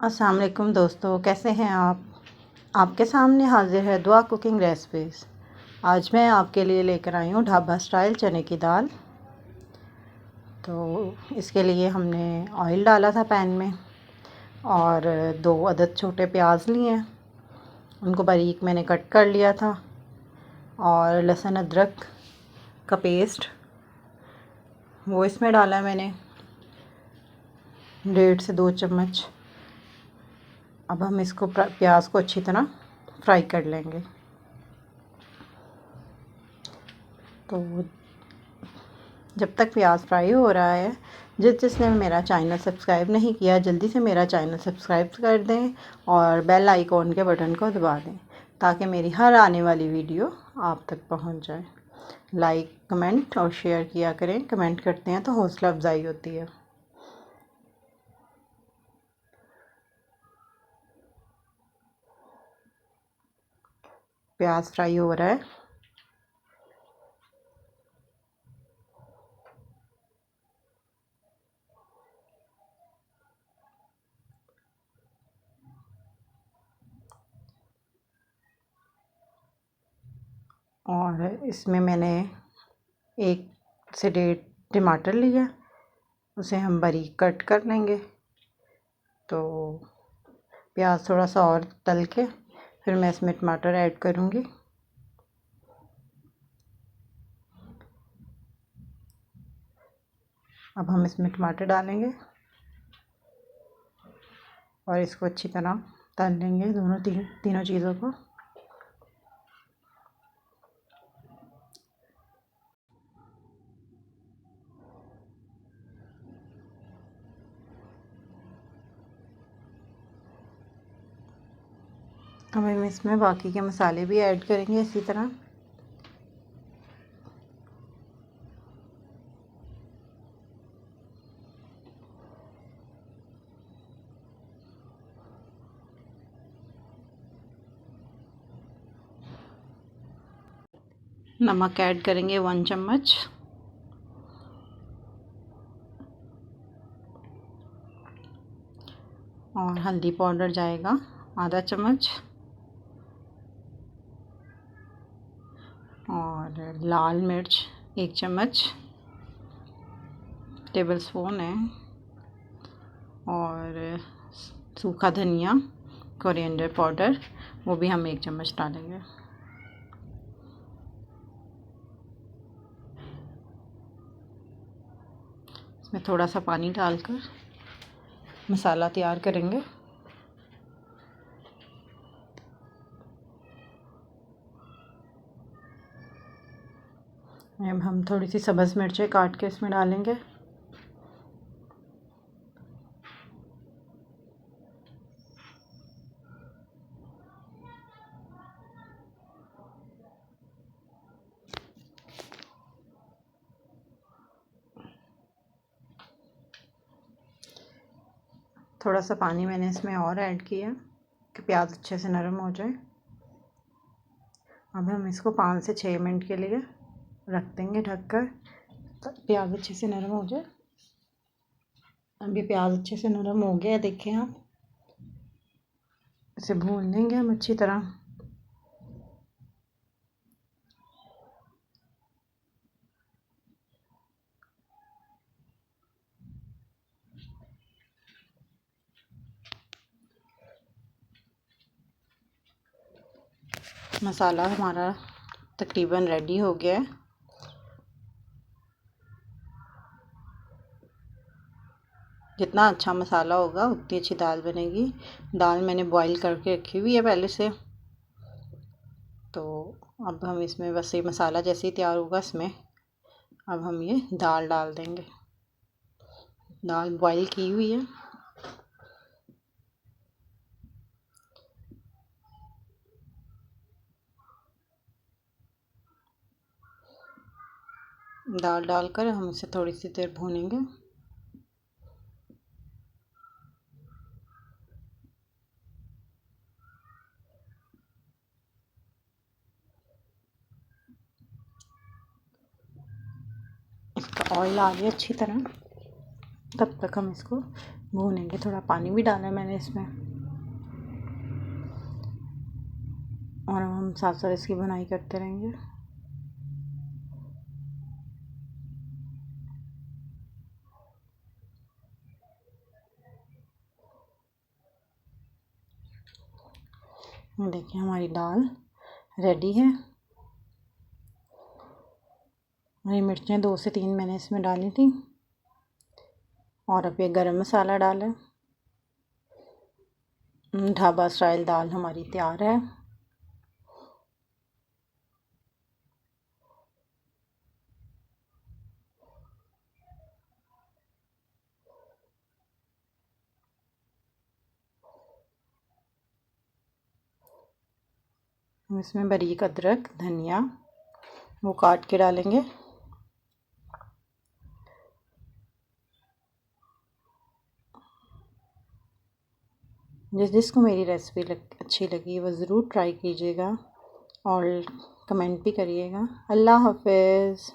अस्सलाम वालेकुम दोस्तों, कैसे हैं आप। आपके सामने हाजिर है दुआ कुकिंग रेसिपीज़। आज मैं आपके लिए लेकर आई हूँ ढाबा स्टाइल चने की दाल। तो इसके लिए हमने ऑयल डाला था पैन में और 2 अदद छोटे प्याज लिए हैं, उनको बारीक मैंने कट कर लिया था। और लहसुन अदरक का पेस्ट वो इसमें डाला है मैंने 1.5 से 2 चम्मच। अब हम इसको प्याज को अच्छी तरह फ्राई कर लेंगे। तो जब तक प्याज फ्राई हो रहा है, जिसने मेरा चैनल सब्सक्राइब नहीं किया जल्दी से मेरा चैनल सब्सक्राइब कर दें और बेल आइकॉन के बटन को दबा दें ताकि मेरी हर आने वाली वीडियो आप तक पहुंच जाए। लाइक कमेंट और शेयर किया करें, कमेंट करते हैं तो हौसला अफजाई होती है। प्याज फ्राई हो रहा है। और इसमें मैंने 1 से 1.5 टमाटर लिया, उसे हम बारीक कट कर लेंगे। तो प्याज थोड़ा सा और तल के फिर मैं इसमें टमाटर ऐड करूँगी। अब हम इसमें टमाटर डालेंगे और इसको अच्छी तरह तल लेंगे, तीनों चीज़ों को। अब हम इसमें बाकी के मसाले भी ऐड करेंगे इसी तरह। नमक ऐड करेंगे 1 चम्मच। और हल्दी पाउडर जाएगा आधा चम्मच। और लाल मिर्च 1 चम्मच टेबल स्पून है। और सूखा धनिया कोरिएंडर पाउडर वो भी हम 1 चम्मच डालेंगे। इसमें थोड़ा सा पानी डालकर मसाला तैयार करेंगे। अब हम थोड़ी सी सब्ज़ मिर्चें काट के इसमें डालेंगे। थोड़ा सा पानी मैंने इसमें और ऐड किया कि प्याज अच्छे से नरम हो जाए। अब हम इसको 5 से 6 मिनट के लिए रख देंगे ढककर, प्याज अच्छे से नरम हो जाए। अभी प्याज अच्छे से नरम हो गया है, देखें आप। इसे भून लेंगे हम अच्छी तरह। मसाला हमारा तकरीबन रेडी हो गया है। जितना अच्छा मसाला होगा उतनी अच्छी दाल बनेगी। दाल मैंने बॉईल करके रखी हुई है पहले से। तो अब हम इसमें बस ये मसाला जैसे ही तैयार होगा इसमें अब हम ये दाल डाल देंगे। दाल बॉईल की हुई है। दाल डालकर हम इसे थोड़ी सी देर भूनेंगे। इसका ऑयल आ गया अच्छी तरह, तब तक हम इसको भूनेंगे। थोड़ा पानी भी डाला है मैंने इसमें, और हम साथ साथ इसकी भुनाई करते रहेंगे। देखिए हमारी दाल रेडी है। हरी मिर्चें 2 से 3 मैंने इसमें डाली थी, और अब ये गरम मसाला डालें। ढाबा स्टाइल दाल हमारी तैयार है। हम इसमें बारीक अदरक, धनिया वो काट के डालेंगे। जिसको मेरी रेसिपी अच्छी लगी वो ज़रूर ट्राई कीजिएगा और कमेंट भी करिएगा। अल्लाह हाफ़िज़।